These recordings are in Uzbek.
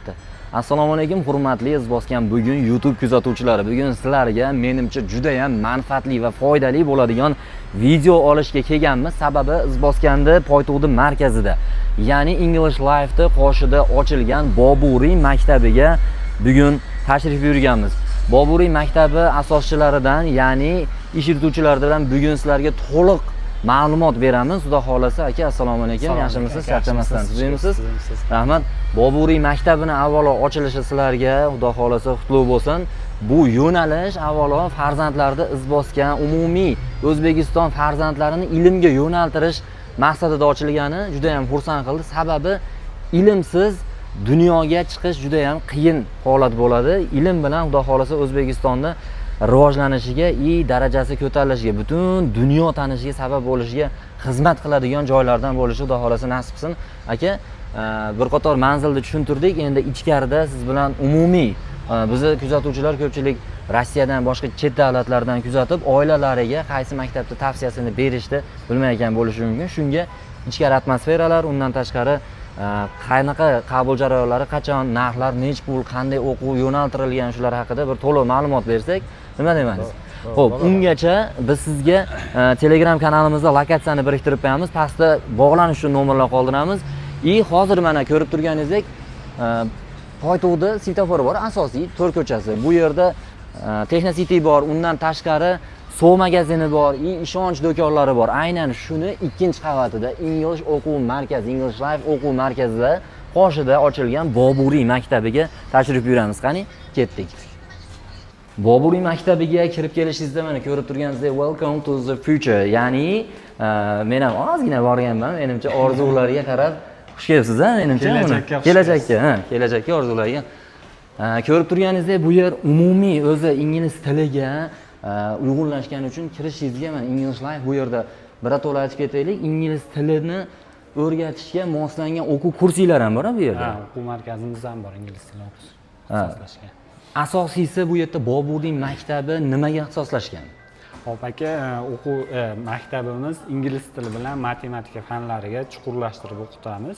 bo'lyapti. Assalomu alaykum hurmatli izbosgan bugun YouTube kuzatuvchilari. Bugun sizlarga menimcha juda ham manfaatli va foydali bo'ladigan video olishga kelganmiz. Sababi izbosganda poytaxtdi markazida, ya'ni English Life'da qoshida ochilgan Boburiy maktabiga bugun tashrif buyurganmiz. Boburiy maktabi asoschilaridan, ya'ni ish yurituvchilaridan bugun sizlarga to'liq ma'lumot beramiz. Xudo xolasa aka, assalomu alaykum. Yaxshimisiz? Charchamasdan sizmisiz? Rahmat. Boburiy maktabini avvalo ochilishi sizlarga xudo xolasa qutlug' bo'lsin. Bu yo'nalish avvalo farzandlarni izbosgan, umumiy O'zbekiston farzandlarini ilmga yo'naltirish maqsadida ochilgani juda ham xursand qildi. Sababi ilmsiz dunyoga chiqish juda ham qiyin holat bo'ladi. Ilm bilan xudo xolasa O'zbekistonda rivojlanishiga, darajasi ko'tarilishiga, butun dunyo tanishiga sabab bo'lishiga xizmat qiladigan joylardan bo'lishi xudo xolasa nasib qilsin. Aka, bir qator manzilni tushuntirdik. Endi ichkarida siz bilan umumiy bizni kuzatuvchilar ko'pchilik Rossiyadan, boshqa chet davlatlardan kuzatib, oilalariga qaysi maktabni tavsiyasini berishni bilmayotgan bo'lishi mumkin. Shunga ichkari atmosferalar, undan tashqari qanaqa qabul jarayonlari, qachon, narxlar, nech pul, qanday o'quv yo'naltirilgan, shular haqida bir to'liq ma'lumot bersak, nima deysiz? Xo'p, ungacha biz sizga Telegram kanalimizda lokatsiyani biriktirib qo'yamiz. Pastda bog'lanish uchun nomerlar qoldiramiz. Hozir mana ko'rib turganingizdek, poytaxtda svetofor bor, asosiy to'r ko'chasi. Bu yerda Techno City bor, undan tashqari So'v magazini bor, ishonch do'konlari bor. Aynan shuni ikkinchi qavatida English o'quv markazi, English Life o'quv markazida qoshida ochilgan Boburiy maktabiga tashrif buyuramiz. Qani, ketdik. Boburiy maktabiga kirib kelishingizda mana ko'rib turganingizdek Welcome to the future, ya'ni men ham ozgina borganman, menimcha orzularga qarab xush kelibsiz, menimcha kelajakka orzularga. Ko'rib turganingizdek bu yer umumiy o'zi ingliz tiliga uyg'unlashgani uchun kirishingizga mana English Life bu yerda birato'la aytib ketaylik, ingliz tilini o'rgatishga moslangan o'quv kurslari ham bor bu yerda. O'quv markazimiz ham bor, ingliz tili ixtisoslashgan. Asosiysi bu yerda Boburiy maktabi nimaga ixtisoslashgan? Hop aka, o'quv maktabimiz ingliz tili bilan matematika fanlariga chuqurlashtirib o'qitamiz.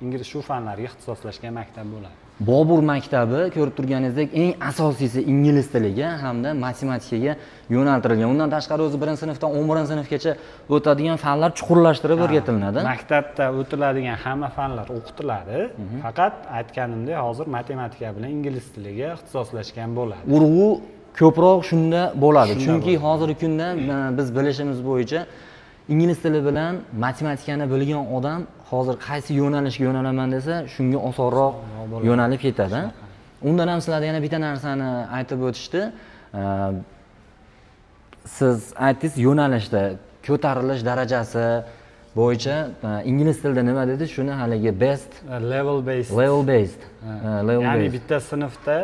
Ingliz shu fanlarga ixtisoslashgan maktab bo'ladi. Bobur maktabi ko'rib turganingizdek eng asosiysi ingliz tiliga hamda matematikaga yo'naltirilgan. Undan tashqari o'zi 1-sinfdan 11-sinfgacha o'tadigan fanlar chuqurlashtirib o'rgatiladi. Maktabda o'tiladigan hamma fanlar o'qitiladi. Faqat aytganimdek, hozir matematika bilan ingliz tiliga ixtisoslashgan bo'ladi. Urg'u ko'proq shunda bo'ladi. Chunki hozirgi kunda biz bilishimiz bo'yicha ingliz tili bilan matematikani bilgan odam hozir qaysi yo'nalishga yo'nalaman desa, shunga osonroq yo'nalib ketadi. Undan ham sizlarga yana bitta narsani aytib o'tishdi. Siz aytdingiz, yo'nalishda ko'tarilish darajasi bo'yicha ingliz tilida nima dedi? Shuni haligi best level based. Ya'ni bitta sinfda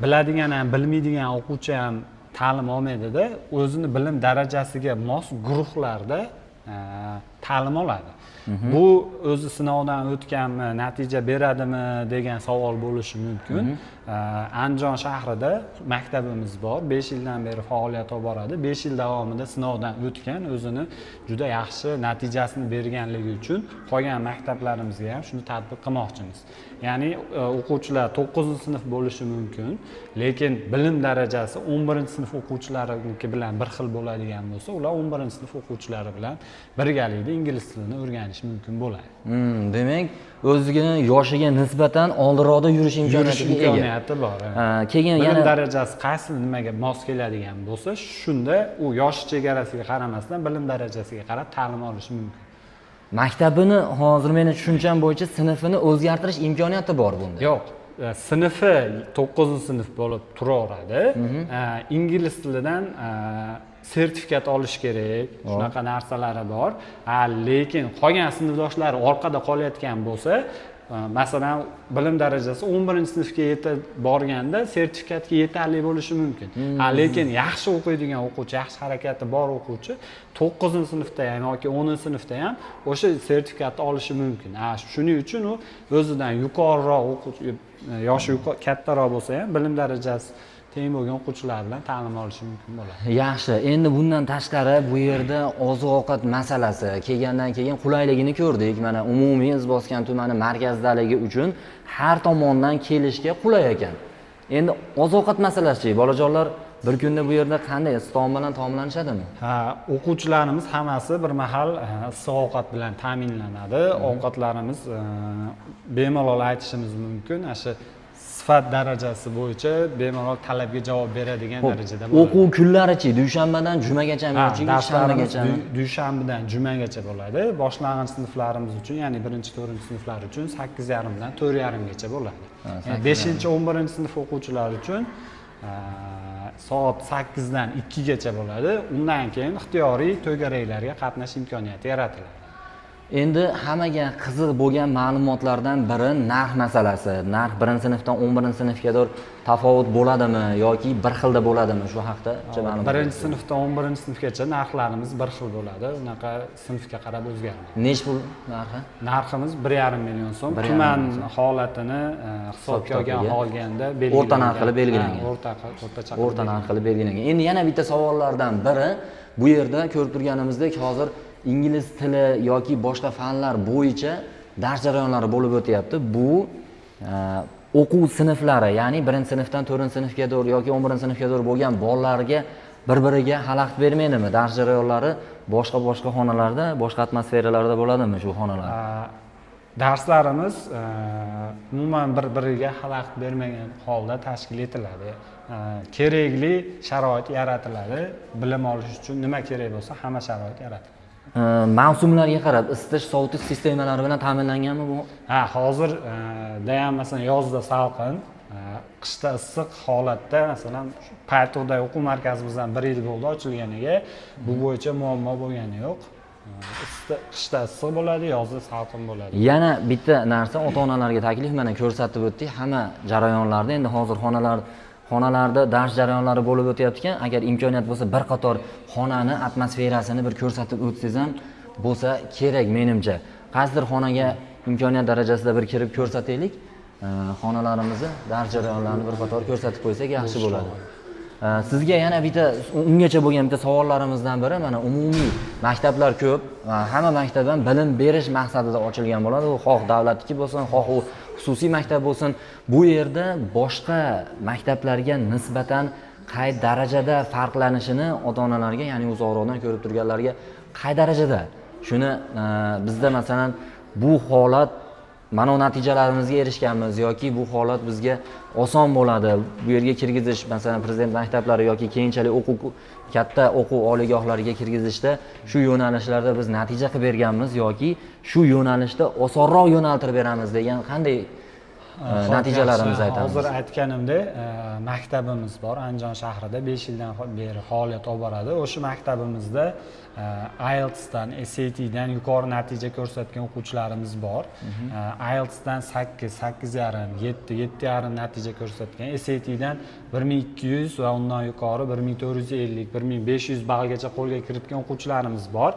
biladigan ham, bilmaydigan o'quvchi ham ta'lim olmaydi-da, o'zini bilim darajasiga mos guruhlarda ta'lim oladi. Bu o'zi sinovdan o'tganmi, natija beradimi degan savol bo'lishi mumkin. Andijon shahrida maktabimiz bor, 5 yildan beri faoliyat olib boradi. 5 yil davomida sinovdan o'tgan, o'zini juda yaxshi natijasini berganligi uchun qolgan maktablarimizga ham shuni tatbiq qilmoqchimiz. Ya'ni o'quvchilar 9-sinf bo'lishi mumkin, lekin bilim darajasi 11-sinf o'quvchilariniki bilan bir xil bo'ladigan bo'lsa, ular 11-sinf o'quvchilari bilan birgalikda ingliz tilini o'rganish mumkin bo'ladi. Demak, o'ziga yoshiga nisbatan oldinroqda yurish imkoniyati bor. Keyin bilim darajasi qaysi nimaga mos keladigan bo'lsa, shunda u yosh chegarasiga qaramasdan bilim darajasiga qarab ta'lim olishi mumkin. Maktabini hozir meni tushuncham bo'yicha sinfini o'zgartirish imkoniyati bor bunda. Yo'q, sinfi 9-sinf bo'lib turaveradi. Ingliz tilidan sertifikat olish kerak, shunaqa narsalari bor. Lekin qolgan sinfdoshlari orqada qolayotgan bo'lsa, masalan, bilim darajasi 11-sinfga yetib borganda sertifikatga yetarli bo'lishi mumkin. Lekin yaxshi o'qiydigan o'quvchi, yaxshi harakati bor o'quvchi 9-sinfda ham yoki 10-sinfda ham o'sha sertifikatni olishi mumkin. Shuning uchun u o'zidan yuqoriroq o'quvchi, yoshi kattaroq bo'lsa ham bilim darajasi teng bo'lgan o'quvchilar bilan ta'lim olishi mumkin bo'ladi. Yaxshi. Endi bundan tashqari bu yerda oziq-ovqat masalasi kelgandan keyin qulayligini ko'rdik. Mana umumiy Izboskan tumani markazdaligi uchun har tomondan kelishga qulay ekan. Endi oziq-ovqat masalasi, bolajonlar bir kunda bu yerda qanday issiq bilan taomlanishadimi? Ha, o'quvchilarimiz hammasi bir mahal issiq ovqat bilan ta'minlanadi. Ovqatlarimiz bemalol aytishimiz mumkin. Shu sifat darajasi bo'yicha bemalol talabga javob beradigan darajada bo'ladi. O'quv kunlari-chi, dushanbadan jumagachami yoki darslarimiz dushanbadan jumagacha bo'ladi. Boshlang'ich sinflarimiz uchun, ya'ni 1-4 sinflar uchun 8:30 dan 4:30 gacha bo'ladi. 5-11 sinf o'quvchilari uchun soat 8 dan 2 gacha bo'ladi. Undan keyin ixtiyoriy to'garaklarga qatnash imkoniyati yaratiladi. Endi hammaga qiziq bo'lgan ma'lumotlardan biri narx masalasi. Narx 1-sinfdan 11-sinfgadir tafovut bo'ladimi yoki bir xilda bo'ladimi? Shu haqda ma'lumot. 1-sinfdan 11-sinfgacha narxlarimiz bir xil bo'ladi. Unaqa sinfga qarab o'zgarmaydi. Nech pul narxi? Narximiz 1,5 million so'm. Tuman holatini hisobga olganda belgilangan. O'rta narx qilib belgilangan. O'rta narx qilib belgilangan. Endi yana bitta savollardan biri, bu yerda ko'rib turganimizdek hozir ingliz tili yoki boshqa fanlar bo'yicha dars jarayonlari bo'lib o'tyapti. Bu o'quv sinflari, ya'ni 1-sinfdan 4-sinfga yoki 11-sinfga bo'lgan bolalarga bir-biriga xalaqit bermaydimi? Dars jarayonlari boshqa xonalarda, boshqa atmosferalarda bo'ladimi shu xonalar? Darslarimiz umuman bir-biriga xalaqit bermagan holda tashkil etiladi. Kerakli sharoit yaratiladi. Bilim olish uchun nima kerak bo'lsa, hamma sharoit yaratiladi. Mavsumlarga qarab isitish, sovutish sistemalari bilan ta'minlanganmi bu? Ha, hozirda ham masalan yozda salqin, qishda issiq holatda, masalan Paytug'da o'quv markazimizdan 1 yil bo'ldi ochilganiga. Bu bo'yicha muammo bo'lgani yo'q. Qishda issiq bo'ladi, yozda salqin bo'ladi. Yana bitta narsa, ota-onalarga taklif mana ko'rsatib o'tdik. Hamma jarayonlarda endi hozir xonalarda dars jarayonlari bo'lib o'tayotgan, agar imkoniyat bo'lsa bir qator xonani atmosferasini bir ko'rsatib o'tsangiz ham bo'lsa kerak menimcha. Qaysidir xonaga imkoniyat darajasida bir kirib ko'rsataylik. Xonalarimizni, dars jarayonlarini bir qator ko'rsatib qo'ysak yaxshi bo'ladi. Sizga yana bitta ungacha bo'lgan bitta savollarimizdan biri, mana umumiy maktablar ko'p va hamma maktabdan bilim berish maqsadida ochilgan bo'ladi. U xoh davlatniki bo'lsin, xoh u xususiy maktab bo'lsin. Bu yerda boshqa maktablarga nisbatan qay darajada farqlanishini ota-onalarga, ya'ni uzoqroqdan ko'rib turganlarga qay darajada? Shuni bizda masalan bu holat mana natijalarimizga erishganmiz yoki bu holat bizga oson bo'ladi. Bu yerga kirgizish, masalan prezident maktablari yoki keyinchalik katta o'quv oliygohlariga kirgizishda shu yo'nalishlarda biz natija qilib berganmiz yoki shu yo'nalishda osonroq yo'naltirib beramiz degan qanday natijalarimizni aytamiz. Hozir aytganimdek, maktabimiz bor Andijon shahrida 5 yildan beri faoliyat olib boradi. O'sha maktabimizda IELTSdan, SATdan yuqori natija ko'rsatgan o'quvchilarimiz bor. IELTSdan 8, 8,5, 7, 7,5 natija ko'rsatgan, SATdan 1200 va undan yuqori 1450, 1500 ballgacha qo'lga kiritgan o'quvchilarimiz bor.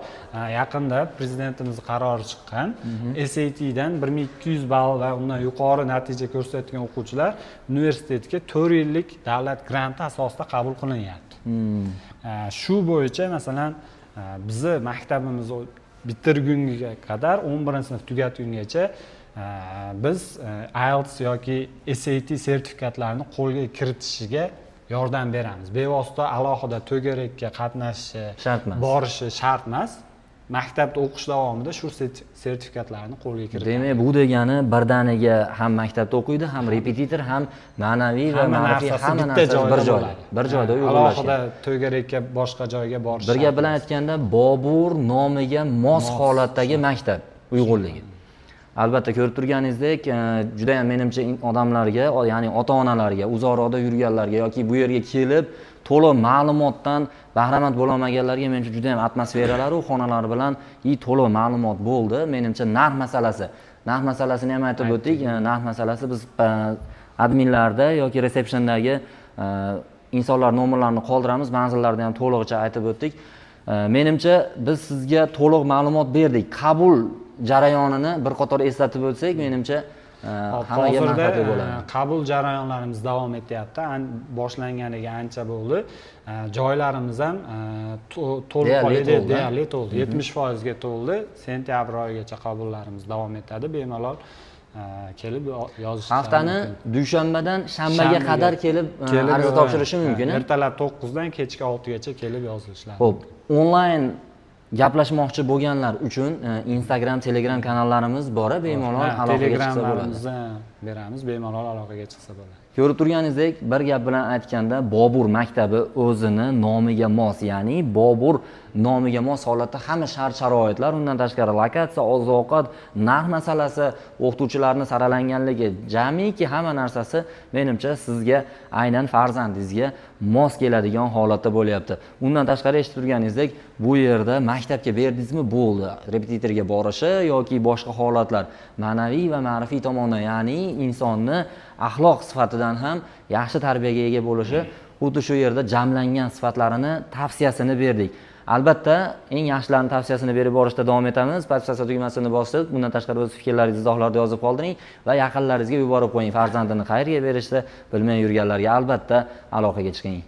Yaqinda prezidentimiz qarori chiqqan. SATdan 1200 ball va undan yuqori natija ko'rsatgan o'quvchilar universitetga 4 yillik davlat granti asosida qabul qilinyapti. Shu bo'yicha masalan bizni maktabimizni bitirgunga qadar 11-sinf tugatgungacha biz IELTS yoki SAT sertifikatlarini qo'lga kiritishiga yordam beramiz. Bevosita alohida to'garakka qatnashishi, borishi shart emas. Maktabda o'qish davomida shu sertifikatlarni qo'lga kiritadi. Demak, bu degani birdaniga ham maktabda o'qiydi, ham repetitor, ham ma'naviy va ma'rifiy hamma narsa bir joyda uyg'unlashgan. Alohida to'garakka boshqa joyga borish. Bir gap bilan aytganda, Bobur nomiga mos holatdagi maktab uyg'unligi. Albatta ko'rib turganingizdek, juda ham menimcha odamlarga, ya'ni ota-onalarga, uzoqroqda yurganlarga yoki bu yerga kelib to'liq ma'lumotdan bahramand bo'la olmaganlarga menimcha juda ham atmosferalari u xonalar bilan to'liq ma'lumot bo'ldi. Menimcha narx masalasini ham aytib o'tdik. Narx masalasi biz adminlarda yoki resepsiondagi insonlar nomerlarini qoldiramiz, manzillarni ham to'lig'icha aytib o'tdik. Menimcha biz sizga to'liq ma'lumot berdik. Qabul jarayonini bir qator eslatib o'tsak, menimcha hammaga manfaatli bo'ladi. Qabul jarayonlarimiz davom etyapti. Boshlanganiga ancha bo'ldi. Joylarimiz ham deyarli to'ldi. 70% ga to'ldi. Sentyabr oyigacha qabullarimiz davom etadi. Bemalol kelib yozishingiz haftani dushanbadan shanbaga qadar kelib ariza topshirishi mumkin. Ertalab 9 dan kechki 6 gacha kelib yozilishlari. Xo'p, onlayn gaplashmoqchi bo'lganlar uchun Instagram, Telegram kanallarimiz bor, bemalol aloqaga chiqsa bo'ladi. Telegramlarimizni beramiz, bemalol aloqaga chiqsa bo'ladi. Ko'rib turganingizdek, bir gap bilan aytganda, Bobur maktabi o'zini nomiga mos, ya'ni Bobur nomiga mos holatda hamma shart-sharoitlar, undan tashqari lokatsiya, oziq-ovqat, narx masalasi, o'qituvchilarning saralanganligi, jamiki hamma narsasi menimcha sizga aynan farzandingizga mos keladigan holatda bo'lyapti. Undan tashqari eshitib turganingizdek, bu yerda maktabga berdingizmi bo'ldi. Repetitorga borishi yoki boshqa holatlar ma'naviy va ma'rifiy tomondan, ya'ni insonni axloq sifatidan ham yaxshi tarbiyaga ega bo'lishi, xuddi shu yerda jamlangan sifatlarini tavsiyasini berdik. Albatta, eng yaxshilarini tavsiyasini berib borishda davom etamiz. Podpisatsiya tugmasini bosib, bundan tashqari o'z fikrlaringizni izohlarda yozib qoldiring va yaqinlaringizga yuborib qo'ying. Farzandini qayerga berishni bilmay yurganlarga albatta aloqaga chiqing.